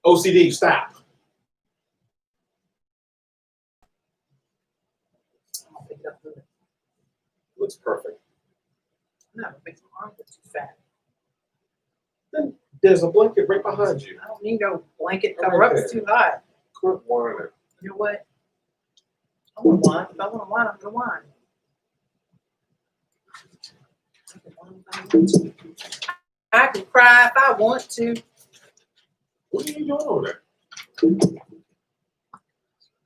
OCD, stop. I'll pick it up with it. Looks perfect. No, it makes my arm look too fat. Then there's a blanket right behind you. I don't need no blanket cover up. It's too hot. Quit whining. You know what? I want to whine. If I want to whine, I'm going to whine. I can cry if I want to. What are you doing over there?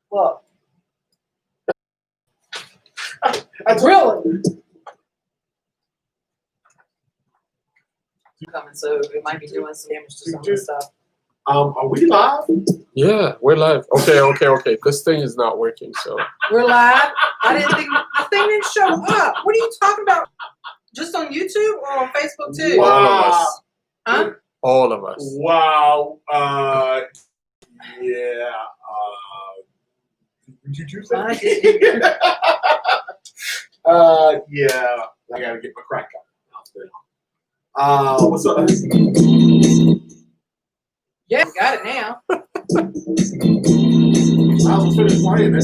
Well, Really? coming, so it might be doing some damage to some of the stuff. Are we live? Yeah, we're live. Okay. This thing is not working, so. We're live. I didn't think the thing didn't show up. What are you talking about? Just on YouTube or on Facebook too? Wow. All of us. Huh? All of us. Wow. Yeah. Did you do I that? did. Yeah. I gotta get my crack out. What's up? Yeah, got it now. I was finished playing it.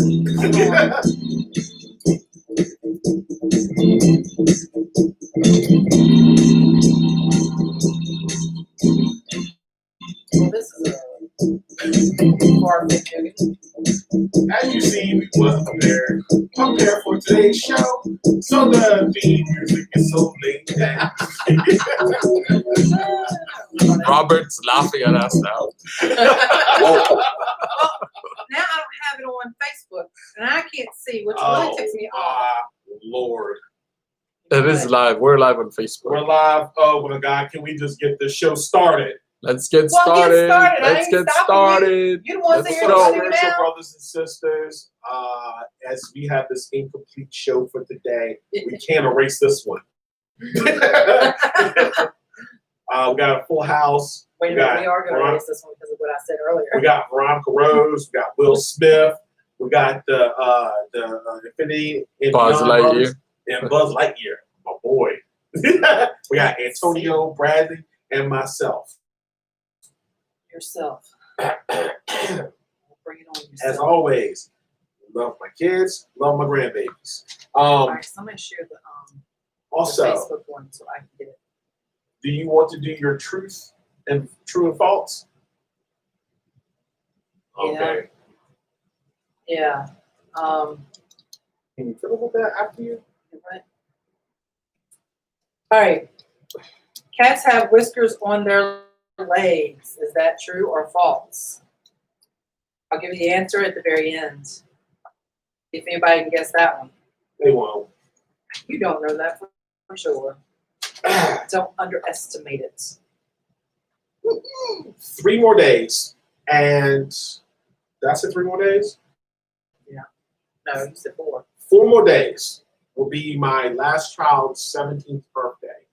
Well, this is a far-fetched joke. As you see, we was prepared for today's show. So the theme music is so laid back. Robert's laughing at us now. Well, now I don't have it on Facebook, and I can't see, which really ticks me off. Lord. It is live. We're live on Facebook. We're live. Oh my God, can we just get the show started? Let's get Well, started. get started. I Let's ain't get stopping started. You the one Let's saying go. you're Spiritual now. brothers and sisters, as we have this incomplete show for today, we can't erase this one. We got a full house. Wait a minute, we are going to erase this one because of what I said earlier. We got Veronica Rose. We got Will Smith. We got the Infinity and Buzz Beyond Lightyear. brothers and Buzz Lightyear, my boy. We got Antonio, Bradley, and myself. Yourself. Bring it on yourself. As always, love my kids, love my grandbabies. All right, somebody share the Also, Facebook one so I can get it. do you want to do your true and false? Okay. Yeah. Can you fill with that after you? Right. All right. Cats have whiskers on their legs. Is that true or false? I'll give you the answer at the very end. See if anybody can guess that one. They won't. You don't know that for sure. Don't underestimate it. 3 more days. And that's it, 3 more days? No, you said 4. 4 more days will be my last child's 17th birthday,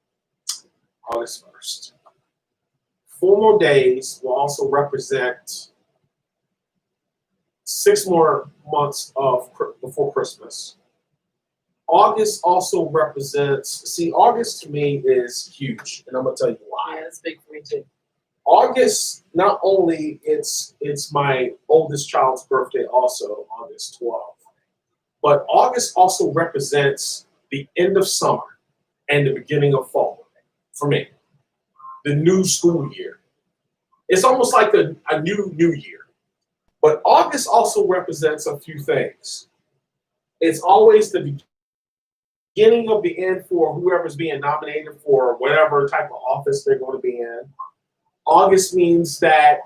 August 1st. 4 more days will also represent 6 more months of before Christmas. August also represents, August to me is huge, and I'm gonna tell you why. Yeah, it's big for me too. August, not only it's my oldest child's birthday, also August 12th, but August also represents the end of summer and the beginning of fall for me. The new school year. It's almost like a new year. But August also represents a few things. It's always the beginning of the end for whoever's being nominated for whatever type of office they're going to be in. August means that,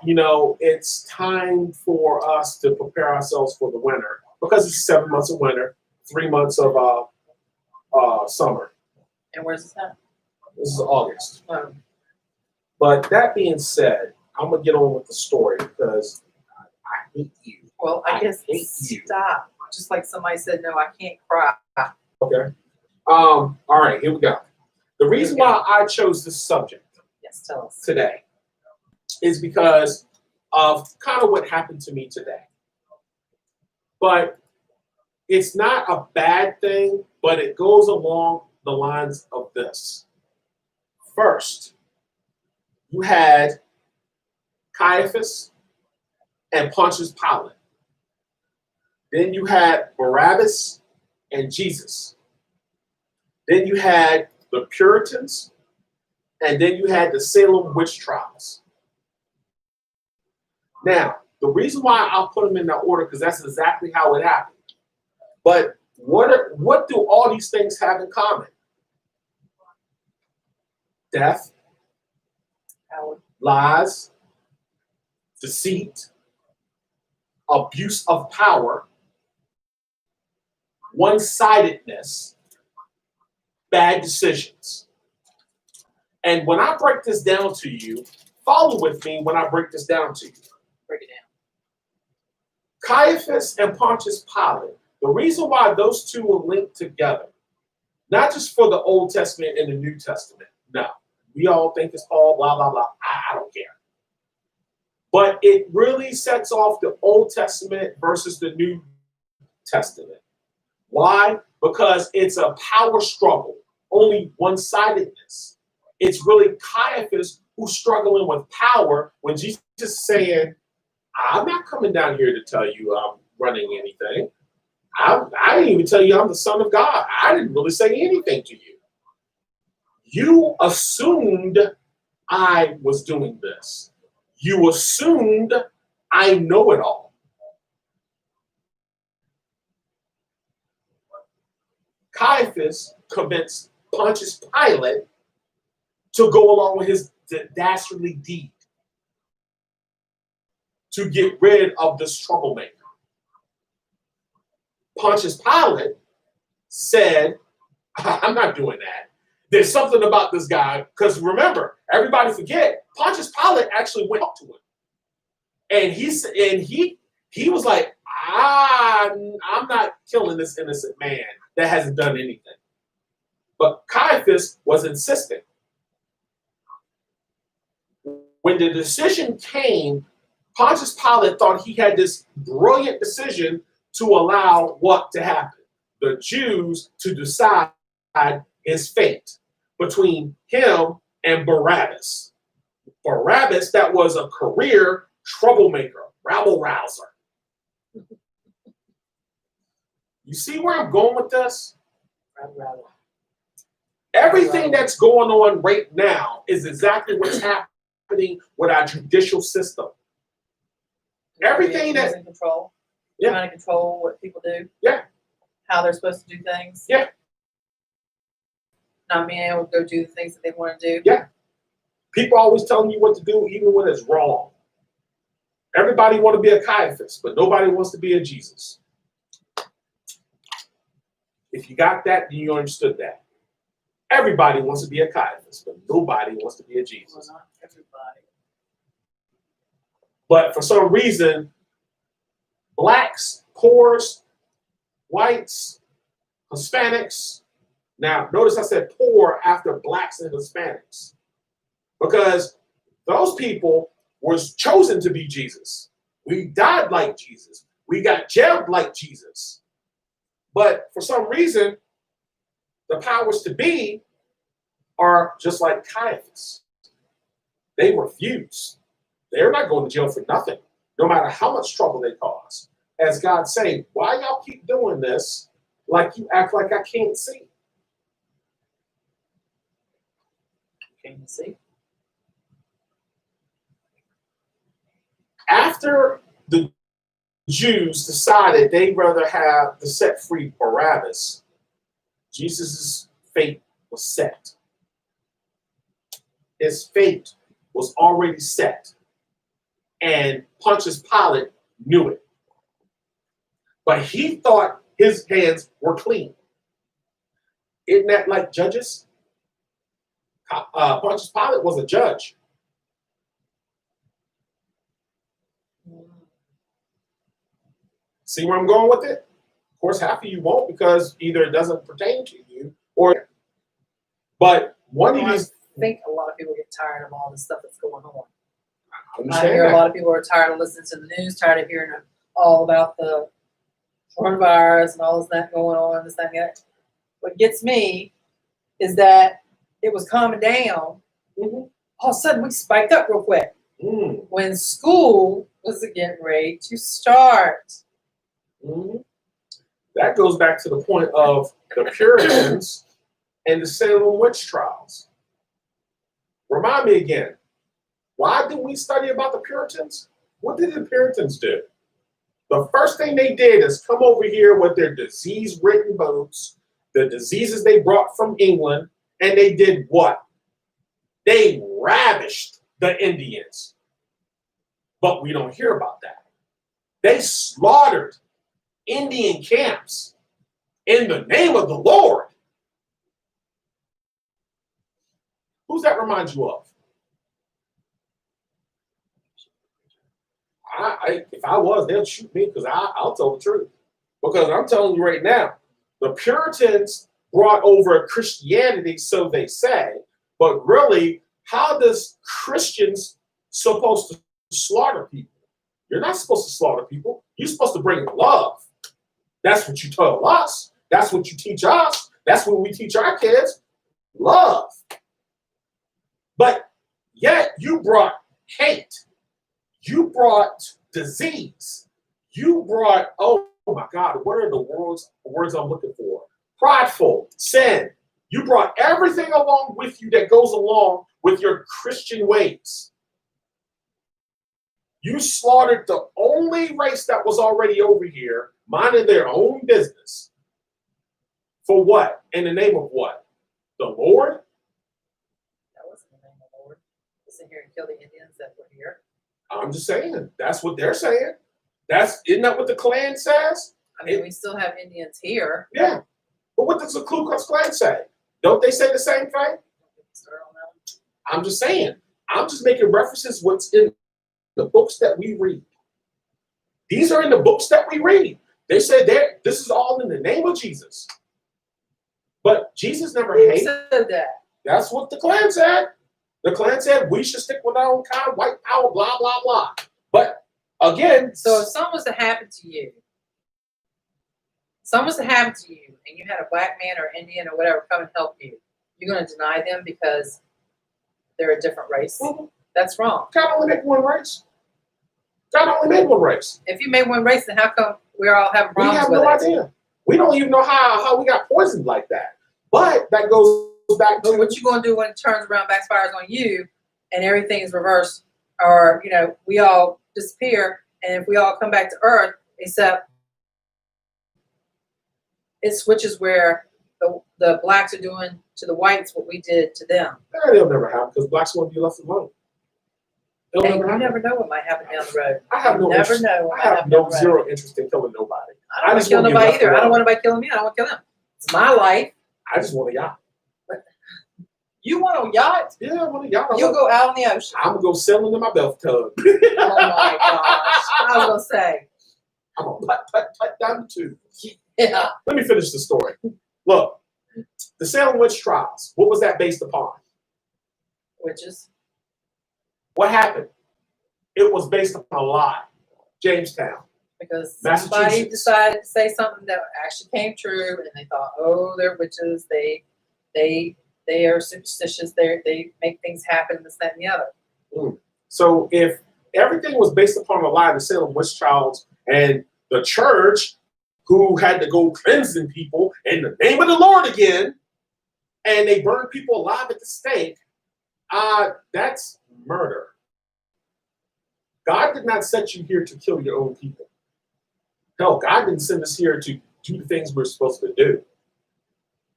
it's time for us to prepare ourselves for the winter because it's 7 months of winter, 3 months of summer. And where's this at? This is August. But that being said, I'm going to get on with the story because I hate you. Well, I guess hate you. stop. Just like somebody said, no, I can't cry. Okay. All right, here we go. The reason why I chose this subject Yes, tell us. today is because of kind of what happened to me today. But it's not a bad thing, but it goes along the lines of this. First, you had Caiaphas and Pontius Pilate. Then you had Barabbas and Jesus. Then you had the Puritans, and then you had the Salem witch trials. Now, the reason why I'll put them in that order, because that's exactly how it happened. But what do all these things have in common? Death, lies, deceit, abuse of power, one-sidedness, bad decisions. And when I break this down to you, follow with me when I break this down to you. Break it down. Caiaphas and Pontius Pilate, the reason why those two were linked together, not just for the Old Testament and the New Testament, no. We all think it's all blah, blah, blah. I don't care. But it really sets off the Old Testament versus the New Testament. Why? Because it's a power struggle, only one-sidedness. It's really Caiaphas who's struggling with power when Jesus is saying, I'm not coming down here to tell you I'm running anything. I didn't even tell you I'm the Son of God. I didn't really say anything to you. You assumed I was doing this. You assumed I know it all. Caiaphas convinced Pontius Pilate to go along with his dastardly deed to get rid of this troublemaker. Pontius Pilate said, I'm not doing that. There's something about this guy, because remember, everybody forget, Pontius Pilate actually went up to him. And he was like, I'm not killing this innocent man that hasn't done anything. But Caiaphas was insistent. When the decision came, Pontius Pilate thought he had this brilliant decision to allow what to happen? The Jews to decide his fate between him and Barabbas. Barabbas, that was a career troublemaker, rabble-rouser. You see where I'm going with this? Everything that's going on right now is exactly what's happening with our judicial system. Everything that's in control. Yeah. Trying to control what people do. Yeah. How they're supposed to do things. Yeah. Not being able to go do the things that they want to do. Yeah. People always telling you what to do, even when it's wrong. Everybody want to be a Caiaphas, but nobody wants to be a Jesus. If you got that, then you understood that. Everybody wants to be a Caiaphas, but nobody wants to be a Jesus. Well, not everybody. But for some reason, blacks, poors, whites, Hispanics. Now, notice I said poor after blacks and Hispanics. Because those people was chosen to be Jesus. We died like Jesus. We got jailed like Jesus. But for some reason, the powers to be are just like Caiaphas. They refuse. They're not going to jail for nothing, no matter how much trouble they cause. As God say, why y'all keep doing this like you act like I can't see? Can you see? After the Jews decided they'd rather have the set free Barabbas, Jesus' fate was set. His fate was already set. And Pontius Pilate knew it. But he thought his hands were clean. Isn't that like judges? Pontius Pilate was a judge. See where I'm going with it? Of course, half of you won't because either it doesn't pertain to you or. But one of these. I think a lot of people get tired of all the stuff that's going on. I I hear a lot of people are tired of listening to the news, tired of hearing all about the coronavirus and all this that going on, this, that, and that. What gets me is that it was calming down. Mm-hmm. All of a sudden, we spiked up real quick. Mm. When school was getting ready to start. Mhm. That goes back to the point of the Puritans and the Salem witch trials. Remind me again, why did we study about the Puritans? What did the Puritans do? The first thing they did is come over here with their disease-ridden boats, the diseases they brought from England, and they did what? They ravished the Indians. But we don't hear about that. They slaughtered Indian camps in the name of the Lord. Who's that remind you of? If I was, they'll shoot me because I'll tell the truth. Because I'm telling you right now, the Puritans brought over Christianity, so they say, but really, how does Christians supposed to slaughter people? You're not supposed to slaughter people. You're supposed to bring love. That's what you tell us. That's what you teach us. That's what we teach our kids. Love. But yet you brought hate. You brought disease. You brought, oh my God, what are the words I'm looking for? Prideful, sin. You brought everything along with you that goes along with your Christian ways. You slaughtered the only race that was already over here, minding their own business. For what? In the name of what? The Lord? That wasn't the name of the Lord. Listen here and kill the Indians that were here. I'm just saying. That's what they're saying. Isn't that what the Klan says? I mean, we still have Indians here. Yeah. But what does the Ku Klux Klan say? Don't they say the same thing? I'm just saying. I'm just making references what's in the books that we read. These are in the books that we read. They say this is all in the name of Jesus. But Jesus never Who hated. said that? That's what the Klan said. The Klan said we should stick with our own kind, white power, blah, blah, blah. But again, So if something was to happen to you, and you had a black man or Indian or whatever come and help you, you're going to deny them because they're a different race? That's wrong. God only make one race. God only made one race. If you made one race, then how come we're all having We problems have with no it? idea. We don't even know how we got poisoned like that. But that goes back to But what you going to do when it turns around, backfires on you, and everything is reversed, or we all disappear, and if we all come back to Earth, except it switches where the blacks are doing to the whites what we did to them. It'll never happen because blacks won't be left alone. It'll And never you happen. never know what might happen down the road. I have no You never interest. know what I might have happen down no the road. zero interest in killing nobody. I don't want just to kill wanna be nobody left either. I don't alone. want anybody killing me. I don't want to kill them. It's my life. I just want a yacht. You want a yacht? Yeah, I want a yacht. You'll go out on the ocean. I'm gonna go sailing in my bathtub. Oh my gosh. I was going to say. I'm gonna putt down the tube. Yeah. Let me finish the story. Look, the Salem witch trials. What was that based upon? Witches. What happened? It was based upon a lie. Jamestown. Because somebody Massachusetts. decided to say something that actually came true, and they thought, oh, they're witches. They are superstitious. They make things happen, this, that, and the other. So if everything was based upon a lie, the Salem witch trials, and the church, who had to go cleansing people in the name of the Lord again, and they burned people alive at the stake, that's murder. God did not set you here to kill your own people. No, God didn't send us here to do the things we're supposed to do.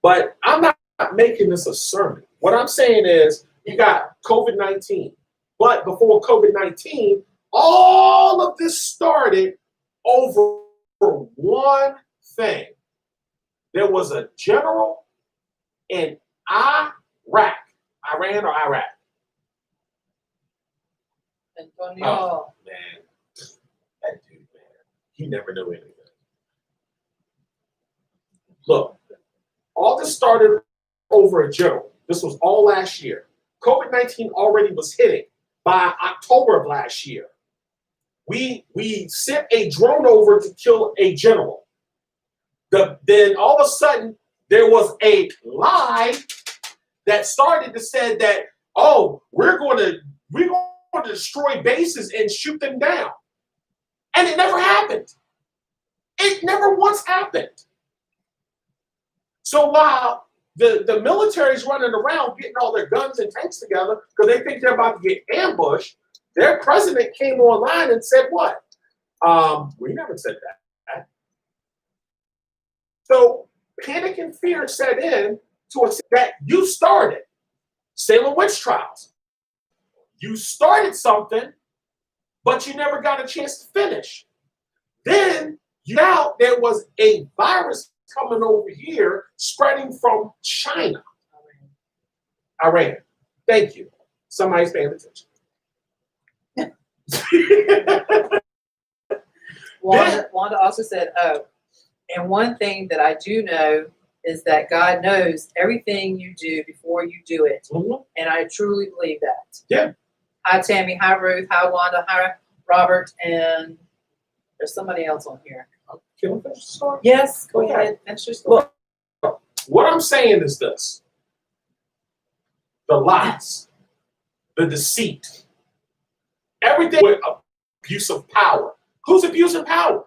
But I'm not making this a sermon. What I'm saying is you got COVID-19. But before COVID-19, all of this started over one thing. There was a general in Iran or Iraq. Antonio. Oh, man. That dude, man. He never knew anything. Look, all this started over a general. This was all last year. COVID-19 already was hitting by October of last year. We sent a drone over to kill a general. Then all of a sudden, there was a lie that started to say that, oh, we're going to destroy bases and shoot them down. And it never happened. It never once happened. So while the military's running around getting all their guns and tanks together because they think they're about to get ambushed, their president came online and said what? We never said that. So panic and fear set in to a that you started. Salem witch trials. You started something, but you never got a chance to finish. Then now there was a virus coming over here, spreading from China. Iran. Thank you. Somebody's paying attention. Wanda also said, oh, and one thing that I do know is that God knows everything you do before you do it. Mhm. And I truly believe that. Yeah. Hi, Tammy. Hi, Ruth. Hi, Wanda. Hi, Robert. And there's somebody else on here. Can we finish the story? Yes, go Okay. ahead. Finish your story. Look, what I'm saying is this. The lies, the deceit, everything with abuse of power. Who's abusing power?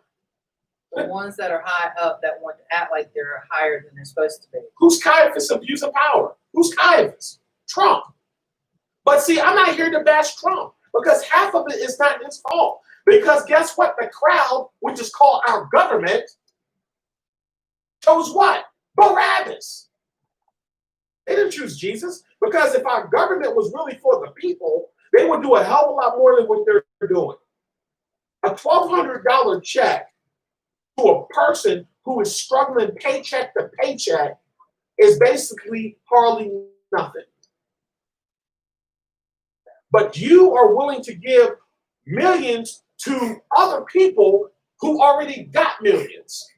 The ones that are high up that want to act like they're higher than they're supposed to be. Who's Caiaphas abusing power? Who's Caiaphas? Trump. But see, I'm not here to bash Trump because half of it is not his fault. Because guess what? The crowd, which is called our government, chose what? Barabbas. They didn't choose Jesus because if our government was really for the people, they would do a hell of a lot more than what they're doing. A $1,200 check to a person who is struggling paycheck to paycheck is basically hardly nothing. But you are willing to give millions to other people who already got millions.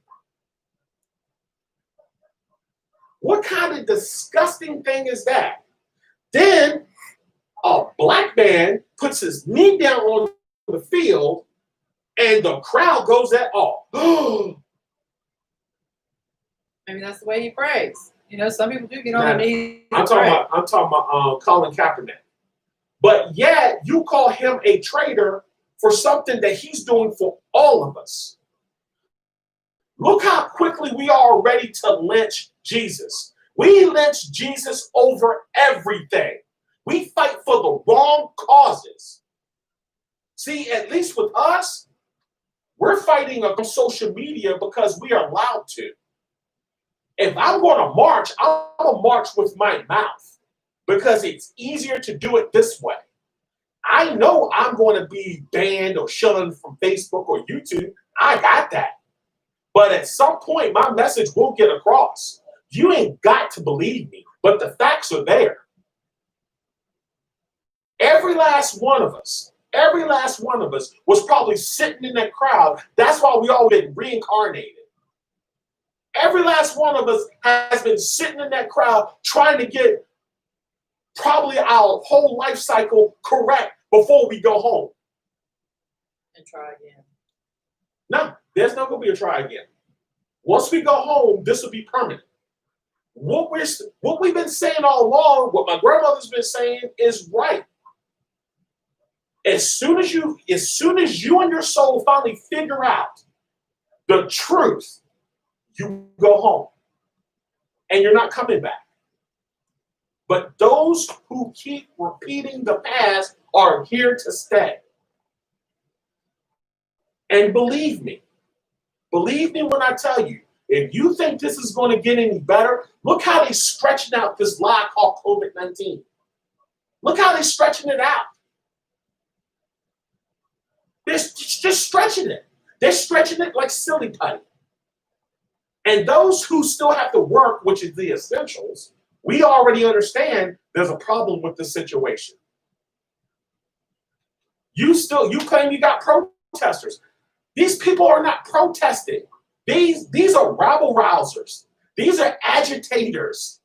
What kind of disgusting thing is that? Then a black man puts his knee down on the field and the crowd goes at all. Maybe that's the way he prays. You know, some people do get on their knees. I'm talking about Colin Kaepernick. But yet you call him a traitor for something that he's doing for all of us. Look how quickly we are ready to lynch Jesus. We lynch Jesus over everything. We fight for the wrong causes. See, at least with us, we're fighting on social media because we are allowed to. If I'm going to march, I'm going to march with my mouth because it's easier to do it this way. I know I'm going to be banned or shunned from Facebook or YouTube. I got that. But at some point, my message will get across. You ain't got to believe me, but the facts are there. Every last one of us was probably sitting in that crowd. That's why we all been reincarnated. Every last one of us has been sitting in that crowd trying to get probably our whole life cycle correct before we go home. And try again. No, there's not going to be a try again. Once we go home, this will be permanent. What we've been saying all along, what my grandmother's been saying is right. As soon as you and your soul finally figure out the truth, you go home. And you're not coming back. But those who keep repeating the past are here to stay. And believe me when I tell you, if you think this is going to get any better, look how they're stretching out this lie called COVID-19. Look how they're stretching it out. They're just stretching it. They're stretching it like silly putty. And those who still have to work, which is the essentials, we already understand there's a problem with the situation. You claim you got protesters. These people are not protesting. These are rabble rousers. These are agitators.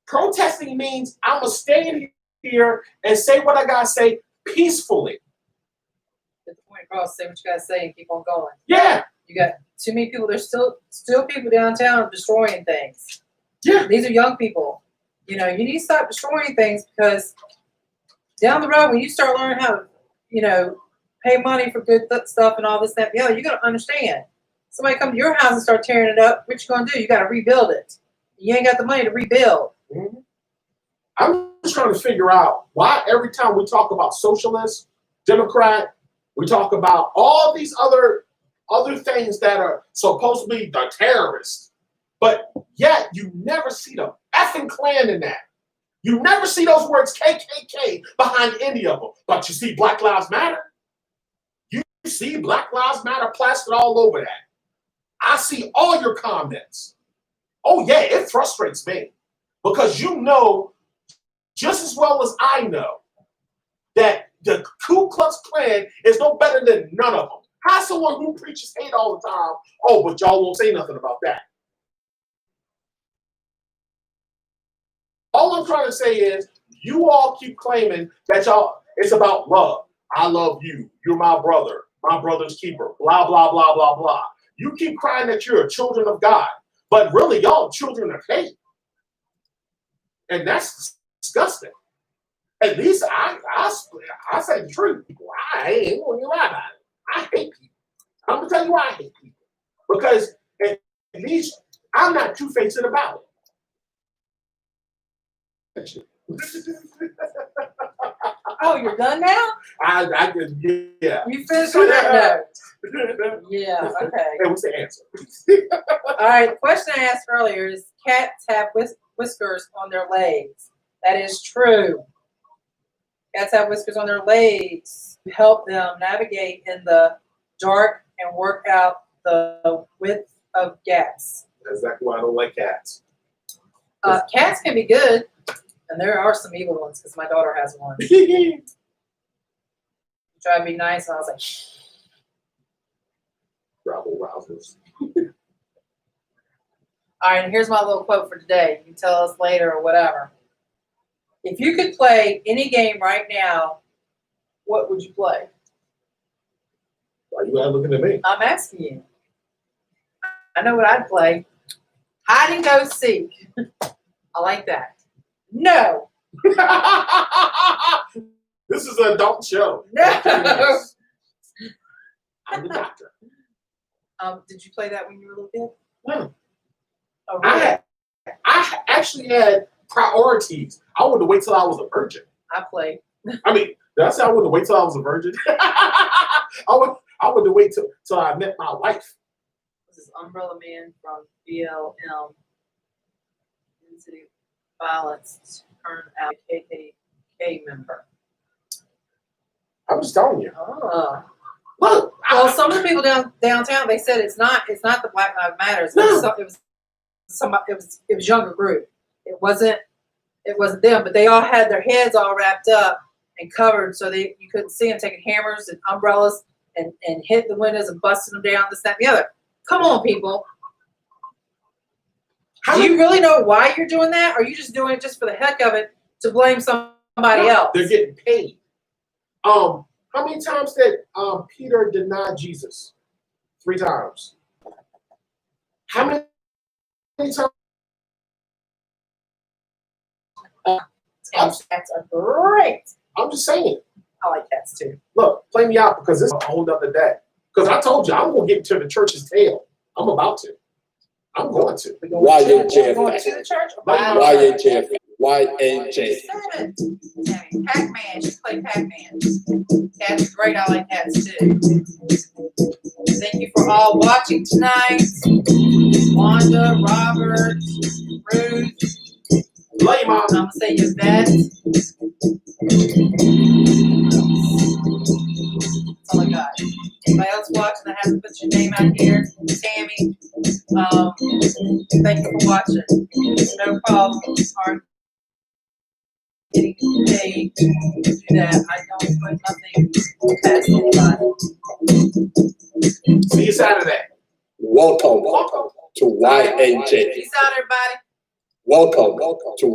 Protesting means I'm going to stand here and say what I got to say peacefully. Get the point across, say what you got to say, and keep on going. Yeah. You got too many people. There's still people downtown destroying things. Yeah. These are young people. You know, you need to stop destroying things because down the road, when you start learning how to, pay money for good stuff and all this, that, and the other. You got to understand. Somebody come to your house and start tearing it up. What you gonna do? You got to rebuild it. You ain't got the money to rebuild. Mhm. I'm just trying to figure out why every time we talk about socialist, Democrat, we talk about all these other things that are supposed to be the terrorists, but yet you never see the effing Klan in that. You never see those words KKK behind any of them. But you see Black Lives Matter. You see Black Lives Matter plastered all over that. I see all your comments. Oh yeah, it frustrates me because you know just as well as I know that the Ku Klux Klan is no better than none of them. How's someone who preaches hate all the time? Oh, but y'all won't say nothing about that. All I'm trying to say is you all keep claiming that it's about love. I love you. You're my brother's keeper, blah, blah, blah, blah, blah. You keep crying that you're children of God, but really y'all children of hate. And that's disgusting. At least I say the truth. I ain't going to lie about it. I hate people. I'm going to tell you why I hate people. Because at least I'm not two-faced about it. Oh, you're done now? I could, yeah. You finished on that note? Yeah, okay. Hey, what's the answer? All right, the question I asked earlier is cats have whiskers on their legs. That is true. Cats have whiskers on their legs to help them navigate in the dark and work out the width of gaps. That's exactly why I don't like cats. Cats can be good, and there are some evil ones because my daughter has one. Try to be nice, and I was like, Rabble rousers. all right, and here's my little quote for today. You can tell us later or whatever. If you could play any game right now, what would you play? Why you guys looking at me? I'm asking you. I know what I'd play. Hide and go seek. I like that. No. This is an adult show. No. I'm the doctor. Did you play that when you were a little kid? No. Oh, really? I actually had priorities. I wanted to wait till I was a virgin. I played. I mean, did I say I wanted to wait till I was a virgin? I wanted to wait till I met my wife. This is Umbrella Man from BLM. City violence turn out KKK member. I'm just telling you. Oh. Look, Well, some of the people downtown, they said it's not the Black Lives Matter. No. It was younger group. It wasn't them, but they all had their heads all wrapped up and covered so you couldn't see them, taking hammers and umbrellas and hit the windows and busting them down, this, that, and the other. Come on, people. Do you really know why you're doing that? Or are you just doing it just for the heck of it to blame somebody else? They're getting paid. How many times did Peter deny Jesus? 3 times. How many times? Cats are great. I'm just saying. I like cats too. Look, play me out because this is a whole other day. Because I told you I'm going to get to the church's tail. I'm about to. I'm going to. YHF. Going to the church? YHF. YHF. Pac-Man. She played Pac-Man. Cats are great. I like cats too. Thank you for all watching tonight. Wanda, Robert, Ruth. Love you, Mom. I'm going to say Yvette. That's all I got. Anybody else watching that hasn't put your name out here? Tammy. Thank you for watching. No problem. Aren't getting paid to do that. I don't put nothing past anybody. See you Saturday. Welcome to YHF. Peace out, everybody. Welcome to